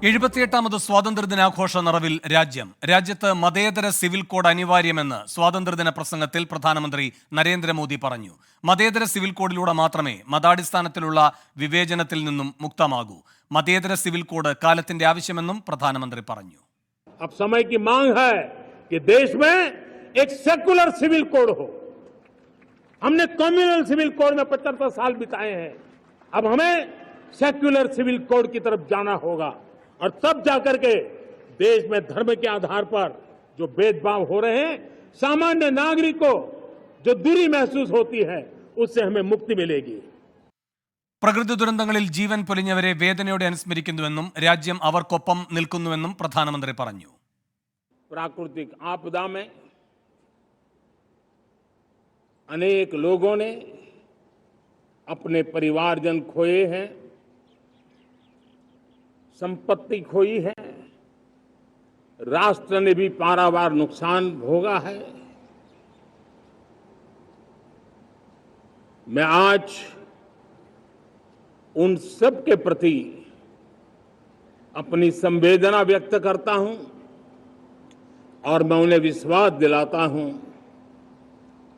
78ാമത് സ്വാതന്ത്ര്യദിനാഘോഷ നിറവിൽ രാജ്യത്ത് മതേതര സിവിൽ കോഡ് അനിവാര്യമെന്ന് സ്വാതന്ത്ര്യദിന പ്രസംഗത്തിൽ പ്രധാനമന്ത്രി നരേന്ദ്രമോദി പറഞ്ഞു. മതേതര സിവിൽ കോഡിലൂടെ മാത്രമേ മതാടിസ്ഥാനത്തിലുള്ള വിവേചനത്തിൽ നിന്നും മുക്തമാകൂ. മതേതര സിവിൽ കോഡ് കാലത്തിന്റെ ആവശ്യമെന്നും പ്രധാനമന്ത്രി പറഞ്ഞു. अब समय की मांग है कि देश में एक सेकुलर सिविल कोड हो. हमने कम्युनल सिविल कोड में 75 साल बिताए हैं. अब हमें सेक्युलर सिविल कोड की तरफ जाना होगा और तब जाकर के देश में धर्म के आधार पर जो भेदभाव हो रहे हैं, सामान्य नागरिक को जो दूरी महसूस होती है, उससे हमें मुक्ति मिलेगी. പ്രകൃതി ദുരന്തങ്ങളിൽ ജീവൻ പൊലിഞ്ഞവരെ വേദനയോടെ അനുസ്മരിക്കുന്നുവെന്നും രാജ്യം അവർക്കൊപ്പം നിൽക്കുന്നുവെന്നും പ്രധാനമന്ത്രി പറഞ്ഞു. प्राकृतिक आपदा में अनेक लोगों ने अपने परिवारजन खोए हैं, संपत्ति खोई है, राष्ट्र ने भी पारावार नुकसान भोगा है. मैं आज उन सब के प्रति अपनी संवेदना व्यक्त करता हूं और मैं उन्हें विश्वास दिलाता हूं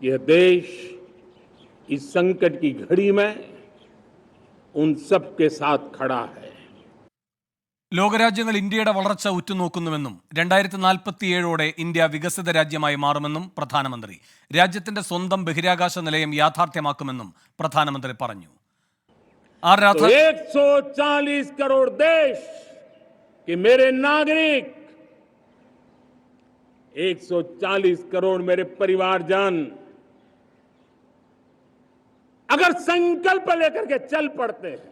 कि यह देश इस संकट की घड़ी में उन सब के साथ खड़ा है. ലോകരാജ്യങ്ങൾ ഇന്ത്യയുടെ വളർച്ച ഉറ്റുനോക്കുന്നുവെന്നും 2047ഓടെ ഇന്ത്യ വികസിത രാജ്യമായി മാറുമെന്നും പ്രധാനമന്ത്രി. രാജ്യത്തിന്റെ സ്വന്തം ബഹിരാകാശ നിലയം യാഥാർത്ഥ്യമാക്കുമെന്നും പ്രധാനമന്ത്രി പറഞ്ഞു. 140 करोड़ देश कि मेरे नागरिक, 140 करोड़ मेरे परिवारजन अगर संकल्प लेकर के चल पड़ते हैं,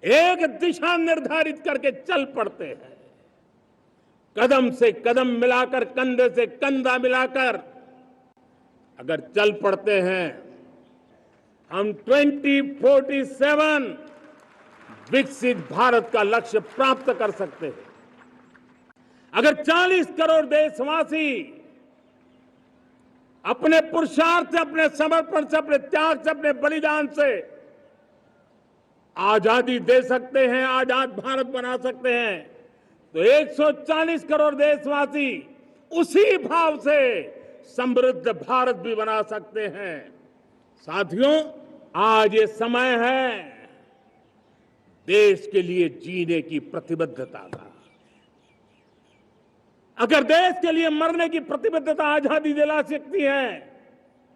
एक दिशा निर्धारित करके चल पड़ते हैं, कदम से कदम मिलाकर, कंधे से कंधा मिलाकर अगर चल पड़ते हैं, हम 2047 विकसित भारत का लक्ष्य प्राप्त कर सकते हैं. अगर 40 करोड़ देशवासी अपने पुरुषार्थ से, अपने समर्पण से, अपने त्याग से, अपने बलिदान से आजादी दे सकते हैं, आजाद भारत बना सकते हैं, तो 140 करोड़ देशवासी उसी भाव से समृद्ध भारत भी बना सकते हैं. साथियों, आज ये समय है देश के लिए जीने की प्रतिबद्धता का. अगर देश के लिए मरने की प्रतिबद्धता आजादी दिला सकती है,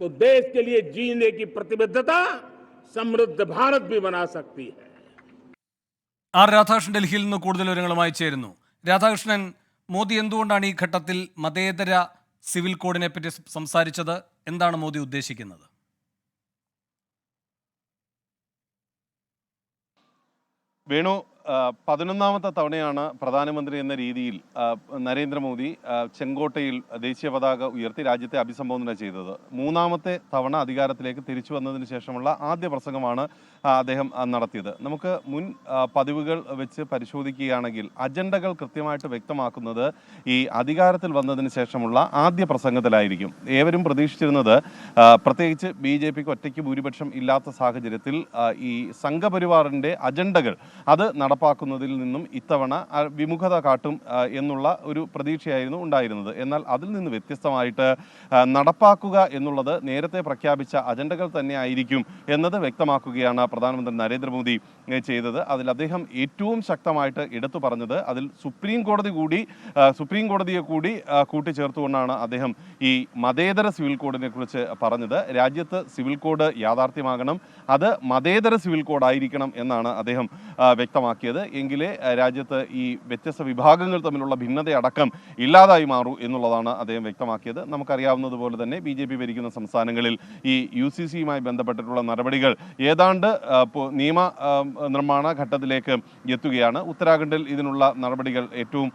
तो देश के लिए जीने की प्रतिबद्धता समृद्ध भारत भी बना सकती है. രാധാകൃഷ്ണൻ ഡൽഹിയിൽ നിന്ന് കൂടുതൽ വിവരങ്ങളുമായി ചേരുന്നു. രാധാകൃഷ്ണൻ, മോദി എന്തുകൊണ്ടാണ് ഈ ഘട്ടത്തിൽ മതേതര സിവിൽ കോഡിനെ പറ്റി സംസാരിച്ചത്? എന്താണ് മോദി ഉദ്ദേശിക്കുന്നത്? വേണു, 11ാമത്തെ തവണയാണ് പ്രധാനമന്ത്രി എന്ന രീതിയിൽ നരേന്ദ്രമോദി ചെങ്കോട്ടയിൽ ദേശീയ പതാക ഉയർത്തി രാജ്യത്തെ അഭിസംബോധന ചെയ്തത്. 3ാമത്തെ തവണ അധികാരത്തിലേക്ക് തിരിച്ചു വന്നതിന് ശേഷമുള്ള ആദ്യ പ്രസംഗമാണ് അദ്ദേഹം നടത്തിയത്. നമുക്ക് മുൻ പതിവുകൾ വെച്ച് പരിശോധിക്കുകയാണെങ്കിൽ അജണ്ടകൾ കൃത്യമായിട്ട് വ്യക്തമാക്കുന്നത് ഈ അധികാരത്തിൽ വന്നതിന് ശേഷമുള്ള ആദ്യ പ്രസംഗത്തിലായിരിക്കും. ഏവരും പ്രതീക്ഷിച്ചിരുന്നത്, പ്രത്യേകിച്ച് BJPക്ക് ഒറ്റയ്ക്ക് ഭൂരിപക്ഷം ഇല്ലാത്ത സാഹചര്യത്തിൽ ഈ സംഘപരിവാറിൻ്റെ അജണ്ടകൾ അത് നടപ്പാക്കുന്നതിൽ നിന്നും ഇത്തവണ വിമുഖത കാട്ടും എന്നുള്ള ഒരു പ്രതീക്ഷയായിരുന്നു ഉണ്ടായിരുന്നത്. എന്നാൽ അതിൽ നിന്ന് വ്യത്യസ്തമായിട്ട് നടപ്പാക്കുക എന്നുള്ളത് നേരത്തെ പ്രഖ്യാപിച്ച അജണ്ടകൾ തന്നെ ആയിരിക്കും എന്നത് വ്യക്തമാക്കുകയാണ് പ്രധാനമന്ത്രി നരേന്ദ്രമോദി ചെയ്തത്. അതിൽ അദ്ദേഹം ഏറ്റവും ശക്തമായിട്ട് എടുത്തു പറഞ്ഞത്, അതിൽ സുപ്രീം കോടതിയെ കൂടി കൂട്ടിച്ചേർത്തുകൊണ്ടാണ് അദ്ദേഹം ഈ മതേതര സിവിൽ കോഡിനെ കുറിച്ച് പറഞ്ഞത്. രാജ്യത്ത് സിവിൽ കോഡ് യാഥാർത്ഥ്യമാകണം, അത് മതേതര സിവിൽ കോഡായിരിക്കണം എന്നാണ് അദ്ദേഹം വ്യക്തമാക്കിയത്. എങ്കിലേ രാജ്യത്ത് ഈ വ്യത്യസ്ത വിഭാഗങ്ങൾ തമ്മിലുള്ള ഭിന്നതയടക്കം ഇല്ലാതായി മാറൂ എന്നുള്ളതാണ് അദ്ദേഹം വ്യക്തമാക്കിയത്. നമുക്കറിയാവുന്നതുപോലെ തന്നെ BJP ഭരിക്കുന്ന സംസ്ഥാനങ്ങളിൽ ഈ UCCയുമായി ബന്ധപ്പെട്ടിട്ടുള്ള നടപടികൾ ഏതാണ്ട് നിയമ നിർമ്മാണ ഘട്ടത്തിലേക്ക് എത്തുകയാണ്. ഉത്തരാഖണ്ഡിൽ ഇതിനുള്ള നടപടികൾ ഏറ്റവും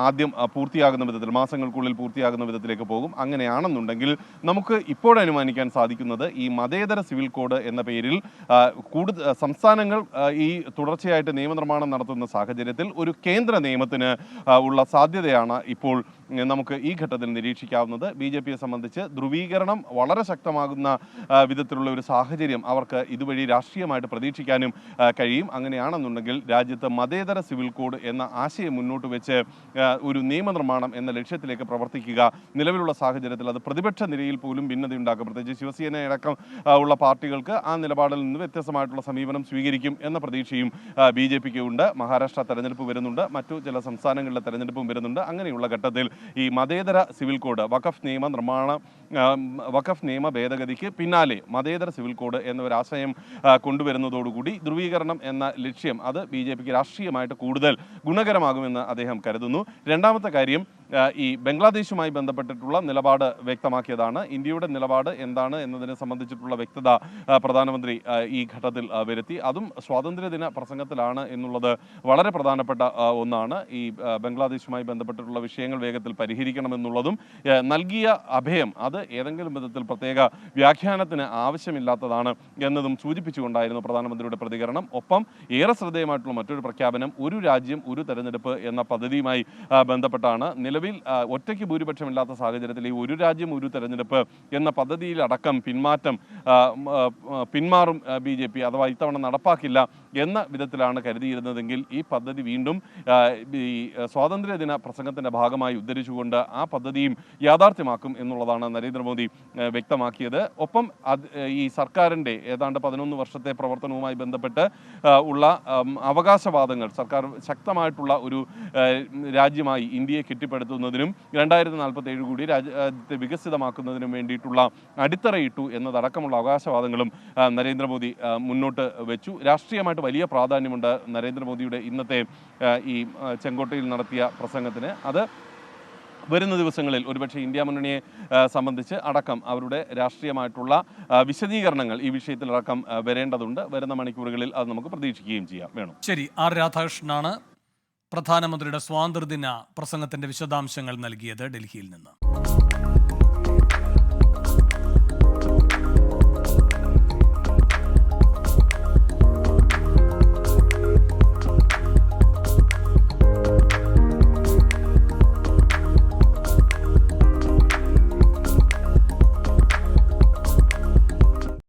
ആദ്യം പൂർത്തിയാകുന്ന വിധത്തിൽ, മാസങ്ങൾക്കുള്ളിൽ പൂർത്തിയാകുന്ന വിധത്തിലേക്ക് പോകും. അങ്ങനെയാണെന്നുണ്ടെങ്കിൽ നമുക്ക് ഇപ്പോഴനുമാനിക്കാൻ സാധിക്കുന്നത് ഈ മതേതര സിവിൽ കോഡ് എന്ന പേരിൽ കൂടുതൽ സംസ്ഥാനങ്ങൾ ഈ തുടർച്ചയായിട്ട് നിയമനിർമ്മാണം നടത്തുന്ന സാഹചര്യത്തിൽ ഒരു കേന്ദ്ര നിയമത്തിന് ഉള്ള സാധ്യതയാണ് ഇപ്പോൾ നമുക്ക് ഈ ഘട്ടത്തിൽ നിരീക്ഷിക്കാവുന്നത്. BJP യെ സംബന്ധിച്ച് ധ്രുവീകരണം വളരെ ശക്തമാകുന്ന വിധത്തിലുള്ള ഒരു സാഹചര്യം അവർക്ക് ഇതുവഴി രാഷ്ട്രീയമായിട്ട് പ്രതീക്ഷിക്കാനും കഴിയും. അങ്ങനെയാണെന്നുണ്ടെങ്കിൽ രാജ്യത്ത് മതേതര സിവിൽ കോഡ് എന്ന ആശയം മുന്നോട്ട് വെച്ച് ഒരു നിയമനിർമ്മാണം എന്ന ലക്ഷ്യത്തിലേക്ക് പ്രവർത്തിക്കുക. നിലവിലുള്ള സാഹചര്യത്തിൽ അത് പ്രതിപക്ഷ നിരയിൽ പോലും ഭിന്നതയുണ്ടാക്കും. പ്രത്യേകിച്ച് ശിവസേനയടക്കം ഉള്ള പാർട്ടികൾക്ക് ആ നിലപാടിൽ നിന്ന് വ്യത്യസ്തമായിട്ടുള്ള സമീപനം സ്വീകരിക്കും എന്ന പ്രതീക്ഷയും BJPക്ക് ഉണ്ട്. മഹാരാഷ്ട്ര തെരഞ്ഞെടുപ്പ് വരുന്നുണ്ട്, മറ്റു ചില സംസ്ഥാനങ്ങളിലെ തെരഞ്ഞെടുപ്പും വരുന്നുണ്ട്. അങ്ങനെയുള്ള ഘട്ടത്തിൽ ഈ മതേതര സിവിൽ കോഡ് വഖഫ് നിയമ ഭേദഗതിക്ക് പിന്നാലെ മതേതര സിവിൽ കോഡ് എന്ന ഒരു ആശയം കൊണ്ടുവരുന്നതോടുകൂടി ധ്രുവീകരണം എന്ന ലക്ഷ്യം അത് BJPക്ക് രാഷ്ട്രീയമായിട്ട് കൂടുതൽ ഗുണകരമാകുമെന്ന് അദ്ദേഹം കരുതുന്നു. രണ്ടാമത്തെ കാര്യം, ഈ ബംഗ്ലാദേശുമായി ബന്ധപ്പെട്ടിട്ടുള്ള നിലപാട് വ്യക്തമാക്കിയതാണ്. ഇന്ത്യയുടെ നിലപാട് എന്താണ് എന്നതിനെ സംബന്ധിച്ചിട്ടുള്ള വ്യക്തത പ്രധാനമന്ത്രി ഈ ഘട്ടത്തിൽ വരുത്തി. അതും സ്വാതന്ത്ര്യദിന പ്രസംഗത്തിലാണ് എന്നുള്ളത് വളരെ പ്രധാനപ്പെട്ട ഒന്നാണ്. ഈ ബംഗ്ലാദേശുമായി ബന്ധപ്പെട്ടിട്ടുള്ള വിഷയങ്ങൾ വേഗത്തിൽ പരിഹരിക്കണമെന്നുള്ളതും നൽകിയ അഭയം അത് ഏതെങ്കിലും വിധത്തിൽ പ്രത്യേക വ്യാഖ്യാനത്തിന് ആവശ്യമില്ലാത്തതാണ് എന്നതും സൂചിപ്പിച്ചുകൊണ്ടായിരുന്നു പ്രധാനമന്ത്രിയുടെ പ്രതികരണം. ഒപ്പം ഏറെ ശ്രദ്ധേയമായിട്ടുള്ള മറ്റൊരു പ്രഖ്യാപനം ഒരു രാജ്യം ഒരു തെരഞ്ഞെടുപ്പ് എന്ന പദ്ധതിയുമായി ബന്ധപ്പെട്ടാണ്. നിലവിൽ ഒറ്റയ്ക്ക് ഭൂരിപക്ഷമില്ലാത്ത സാഹചര്യത്തിൽ ഈ ഒരു രാജ്യം ഒരു തെരഞ്ഞെടുപ്പ് എന്ന പദ്ധതിയിലടക്കം പിന്മാറും BJP, അഥവാ ഇത്തവണ നടപ്പാക്കില്ല എന്ന വിധത്തിലാണ് കരുതിയിരുന്നതെങ്കിൽ ഈ പദ്ധതി വീണ്ടും ഈ സ്വാതന്ത്ര്യദിന പ്രസംഗത്തിൻ്റെ ഭാഗമായി ഉദ്ധരിച്ചുകൊണ്ട് ആ പദ്ധതിയും യാഥാർത്ഥ്യമാക്കും എന്നുള്ളതാണ് നരേന്ദ്രമോദി വ്യക്തമാക്കിയത്. ഒപ്പം ഈ സർക്കാരിൻ്റെ ഏതാണ്ട് 11 വർഷത്തെ പ്രവർത്തനവുമായി ബന്ധപ്പെട്ട് ഉള്ള അവകാശവാദങ്ങൾ സർക്കാർ ശക്തമായിട്ടുള്ള ഒരു രാജ്യമായി ഇന്ത്യയെ കെട്ടിപ്പടുത്തുന്നതിനും 2047 കൂടി രാജ്യത്തെ വികസിതമാക്കുന്നതിനും വേണ്ടിയിട്ടുള്ള അടിത്തറയിട്ടു എന്നതടക്കമുള്ള അവകാശവാദങ്ങളും നരേന്ദ്രമോദി മുന്നോട്ട് വെച്ചു. രാഷ്ട്രീയമായിട്ട് വലിയ പ്രാധാന്യമുണ്ട് നരേന്ദ്രമോദിയുടെ ഇന്നത്തെ ഈ ചെങ്കോട്ടയിൽ നടത്തിയ പ്രസംഗത്തിന്. അത് വരുന്ന ദിവസങ്ങളിൽ ഒരുപക്ഷെ ഇന്ത്യ മുന്നണിയെ സംബന്ധിച്ച് അടക്കം അവരുടെ രാഷ്ട്രീയമായിട്ടുള്ള വിശദീകരണങ്ങൾ ഈ വിഷയത്തിലടക്കം വരേണ്ടതുണ്ട്. വരുന്ന മണിക്കൂറുകളിൽ അത് നമുക്ക് പ്രതീക്ഷിക്കുകയും ചെയ്യാം. വേണം. ശരി, R രാധാകൃഷ്ണനാണ് പ്രധാനമന്ത്രിയുടെ സ്വാതന്ത്ര്യദിന പ്രസംഗത്തിന്റെ വിശദാംശങ്ങൾ നൽകിയത് ഡൽഹിയിൽ നിന്ന്.